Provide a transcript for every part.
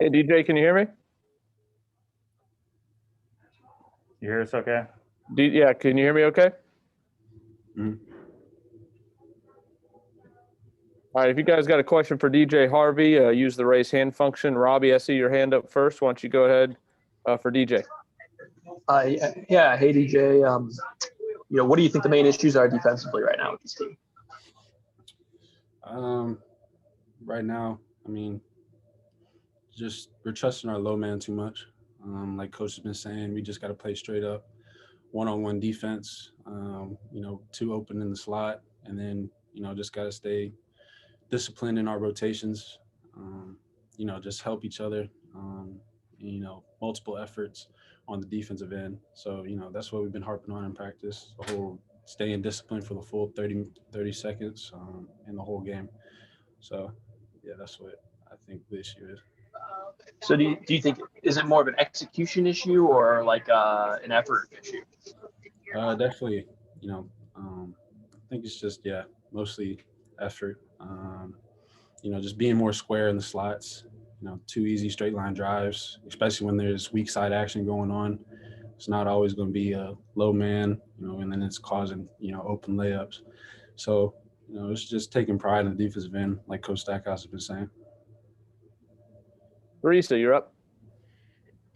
Hey, DJ, can you hear me? You hear us okay? Yeah, can you hear me okay? Mhm. All right, if you guys got a question for DJ Harvey, use the raise hand function. Robbie, I see your hand up first. Why don't you go ahead for DJ? Yeah. Hey, DJ. What do you think the main issues are defensively right now with this team? Right now, I mean, just we're trusting our low man too much. Like Coach has been saying, we just got to play straight up, one-on-one defense. Two open in the slot, and then just got to stay disciplined in our rotations. Just help each other. Multiple efforts on the defensive end. So that's what we've been harping on in practice. The whole staying disciplined for the full 30 seconds in the whole game. So yeah, that's what I think the issue is. So do you think, is it more of an execution issue or like an effort issue? Definitely, I think it's just, mostly effort. Just being more square in the slots, too easy straight line drives, especially when there's weak side action going on. It's not always going to be a low man, and then it's causing, open layups. So, it's just taking pride in the defensive end, like Coach Stackhouse has been saying. Marisa, you're up.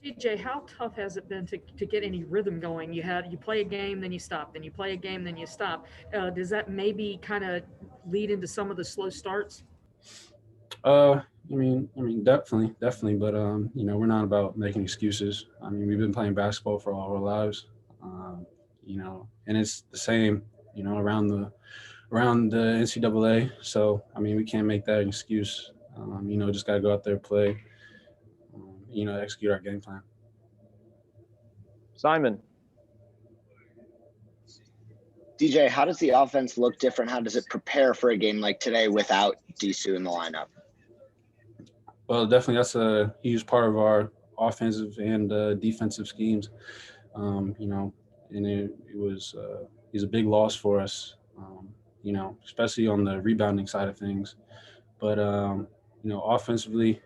DJ, how tough has it been to get any rhythm going? You play a game, then you stop, then you play a game, then you stop. Does that maybe kind of lead into some of the slow starts? Definitely, but we're not about making excuses. I mean, we've been playing basketball for all our lives, and it's the same, around the NCAA. So I mean, we can't make that an excuse. Just got to go out there, play, execute our game plan. Simon. DJ, how does the offense look different? How does it prepare for a game like today without Disu in the lineup? Well, definitely that's a huge part of our offensive and defensive schemes. And he's a big loss for us, especially on the rebounding side of things. But, offensively,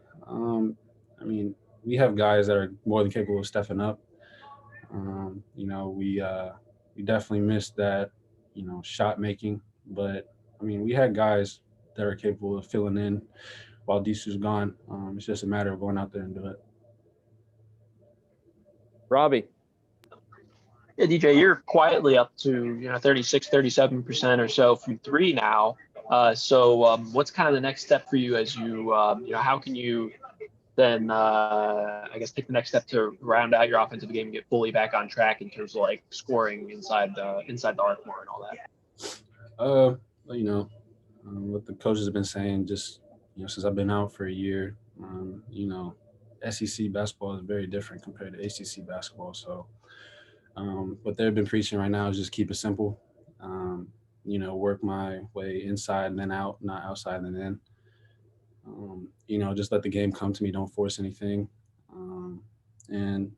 we have guys that are more than capable of stepping up. We definitely missed that, shot making. But, we had guys that are capable of filling in while Disu's gone. It's just a matter of going out there and do it. Robbie. Yeah, DJ, you're quietly up to 36, 37% or so from three now. So what's kind of the next step for you as you how can you then I guess take the next step to round out your offensive game and get fully back on track in terms of like scoring inside the arc more and all that? What the coaches have been saying, just since I've been out for a year, SEC basketball is very different compared to ACC basketball. So what they've been preaching right now is just keep it simple. Work my way inside and then out, not outside and in. Just let the game come to me. Don't force anything. And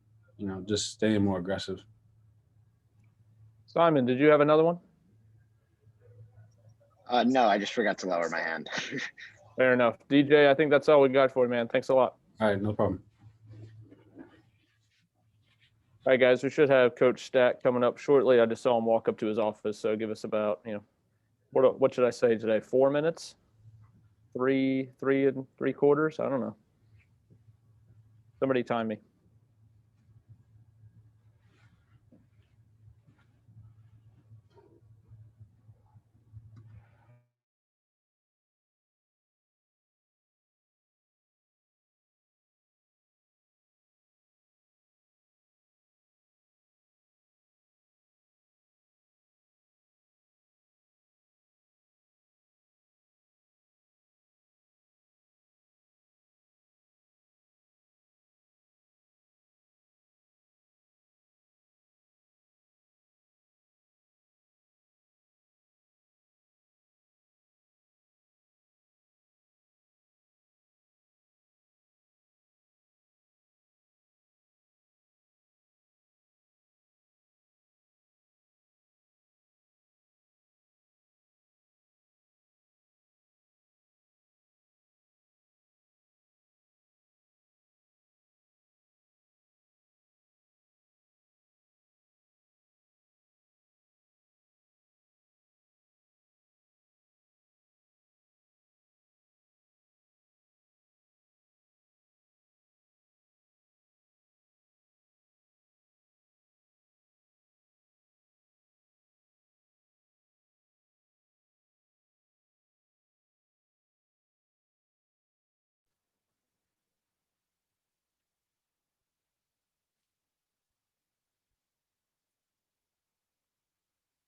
just staying more aggressive. Simon, did you have another one? No, I just forgot to lower my hand. Fair enough. DJ, I think that's all we got for you, man. Thanks a lot. All right, no problem. All right, guys, we should have Coach Stack coming up shortly. I just saw him walk up to his office, so give us about, what should I say today? 4 minutes? 3 3/4? I don't know. Somebody time me.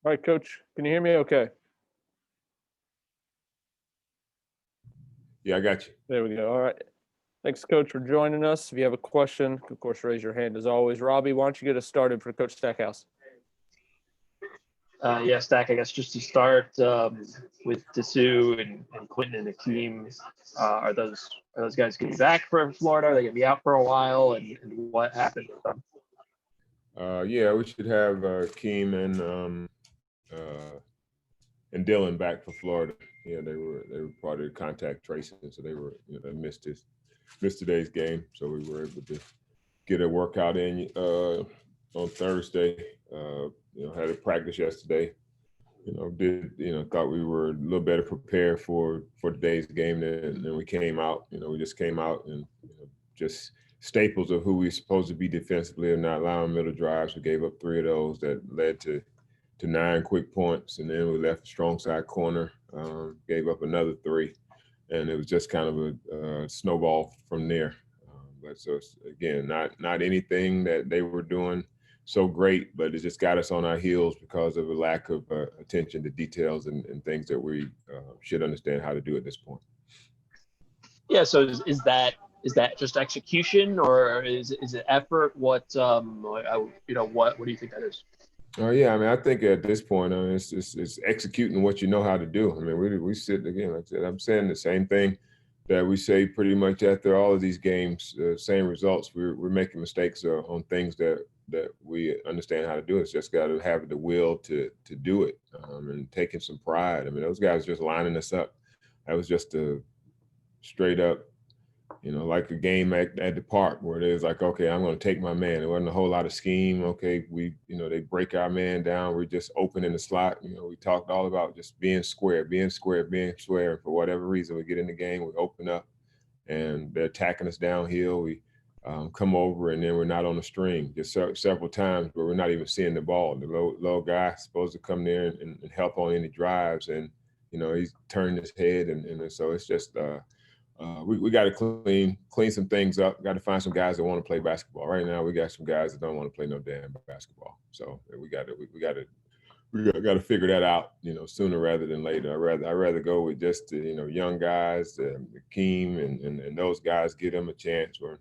All right, Coach, can you hear me okay? Yeah, I got you. There we go. All right. Thanks, Coach, for joining us. If you have a question, of course, raise your hand as always. Robbie, why don't you get us started for Coach Stackhouse? Yeah, Stack, I guess just to start with Dessou and Quentin and Akeem, are those guys getting back for Florida? Are they going to be out for a while? And what happened with them? Yeah, we should have Keem and Dylan back for Florida. Yeah, they were part of the contact tracing, so they missed today's game. So we were able to get a workout in on Thursday. Had a practice yesterday. Thought we were a little better prepared for today's game than we came out. We just came out and just staples of who we're supposed to be defensively and not allowing middle drives. We gave up 3 of those that led to 9 quick points, and then we left the strong side corner, gave up another 3, and it was just kind of a snowball from there. But so again, not anything that they were doing so great, but it just got us on our heels because of a lack of attention to details and things that we should understand how to do at this point. Yeah. So is that just execution, or is it effort? What what do you think that is? Oh yeah, I mean, I think at this point, it's executing what you know how to do. I mean, we sit again. Like I said, I'm saying the same thing that we say pretty much after all of these games. Same results. We're making mistakes on things that we understand how to do. It's just got to have the will to do it, and taking some pride. I mean, those guys just lining us up. That was just a straight up, like a game at the park where it is like, okay, I'm going to take my man. There wasn't a whole lot of scheme. Okay, they break our man down. We're just open in the slot. We talked all about just being square. And for whatever reason, we get in the game, we open up, and they're attacking us downhill. We come over, and then we're not on the string just several times, but we're not even seeing the ball. The low guy supposed to come there and help on any drives, and he's turning his head, and so it's just we got to clean some things up. Got to find some guys that want to play basketball. Right now, we got some guys that don't want to play no damn basketball. So we got to figure that out, sooner rather than later. I'd rather go with just young guys, Akeem and those guys, give them a chance. Where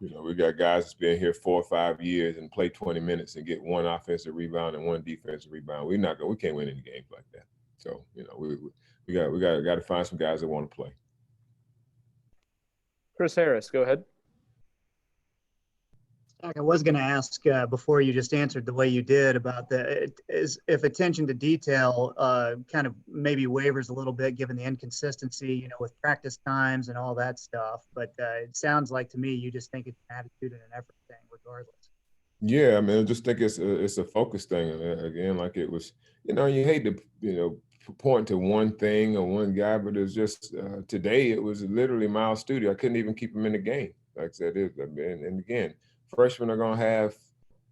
we got guys that's been here 4 or 5 years and play 20 minutes and get 1 offensive rebound and 1 defensive rebound. We can't win any games like that. So we got to find some guys that want to play. Chris Harris, go ahead. I was going to ask before you just answered the way you did about if attention to detail kind of maybe wavers a little bit given the inconsistency, with practice times and all that stuff. But it sounds like to me you just think it's an attitude and an effort thing regardless. Yeah, I mean, I just think it's a focus thing. Again, like it was, you hate to, point to one thing or one guy, but it's just today it was literally Miles Studio. I couldn't even keep him in the game. Like I said, and again, freshmen are going to have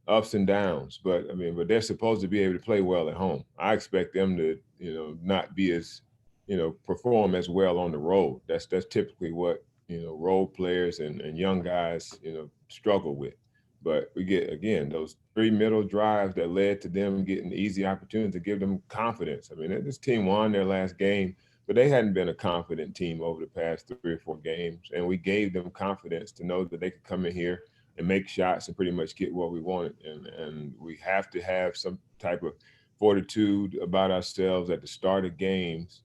ups and downs, but they're supposed to be able to play well at home. I expect them to, not be as, perform as well on the road. That's typically what, role players and young guys, struggle with. But we get, again, those 3 middle drives that led to them getting easy opportunities to give them confidence. This team won their last game, but they hadn't been a confident team over the past 3 or 4 games. And we gave them confidence to know that they could come in here and make shots and pretty much get what we wanted. And we have to have some type of fortitude about ourselves at the start of games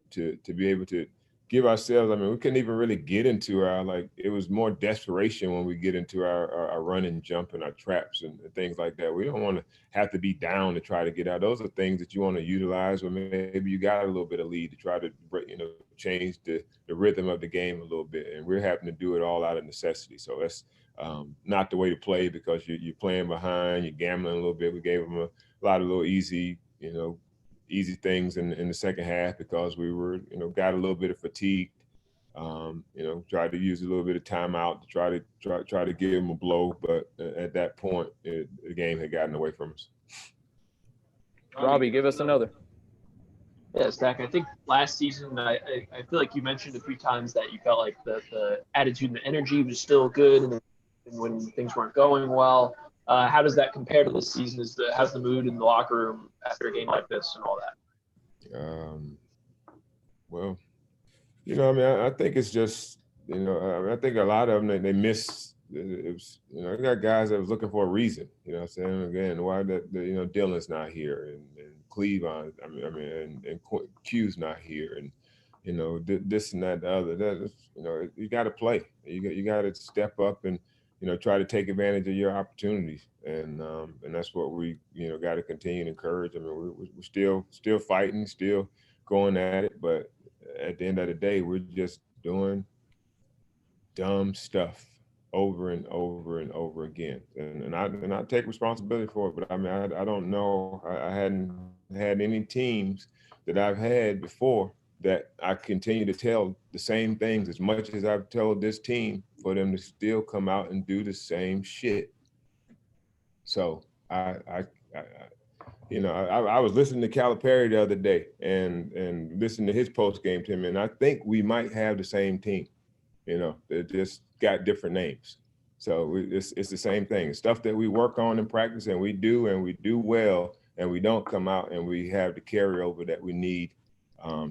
to be able to give ourselves, we couldn't even really get into it was more desperation when we get into our run and jump and our traps and things like that. We don't want to have to be down to try to get out. Those are things that you want to utilize when maybe you got a little bit of lead to try to, change the rhythm of the game a little bit. And we're having to do it all out of necessity. So that's not the way to play because you're playing behind, you're gambling a little bit. We gave them a lot of little easy things in the second half because we were, got a little bit of fatigue. Tried to use a little bit of timeout to try to give them a blow, but at that point, the game had gotten away from us. Robbie, give us another. Yeah, Stack. I think last season, I feel like you mentioned a few times that you felt like the attitude and the energy was still good, and when things weren't going well. How does that compare to this season? How's the mood in the locker room after a game like this and all that? Well, you know, I mean, I think it's just, you know, I think a lot of them, they miss, it was, you know, they got guys that was looking for a reason, you know what I'm saying? Again, why you know, Dylan's not here and Cleavon, and Q's not here and, you know, this and that, the other, that, you know, you got to play. You got to step up and, you know, try to take advantage of your opportunities. And that's what we, you know, got to continue to encourage. I mean, we're still fighting, still going at it, but at the end of the day, we're just doing dumb stuff over and over and over again. And I take responsibility for it, but I mean, I don't know, I hadn't had any teams that I've had before that I continue to tell the same things as much as I've told this team for them to still come out and do the same shit. So you know, I was listening to Calipari the other day and listening to his post game to him, and I think we might have the same team. You know, they just got different names. So it's the same thing. Stuff that we work on in practice and we do well, and we don't come out and we have the carryover that we need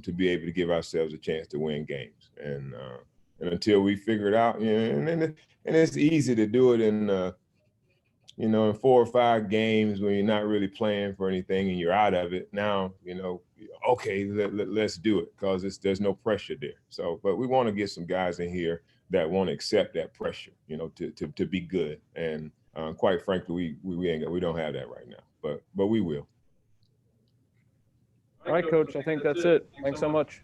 to be able to give ourselves a chance to win games. And until we figure it out, you know, and it's easy to do it in you know, in 4 or 5 games when you're not really playing for anything and you're out of it. Now, you know, okay, let's do it because there's no pressure there. So, but we want to get some guys in here that want to accept that pressure, you know, to be good. And quite frankly, we don't have that right now, but we will. All right, Coach. I think that's it. Thanks so much.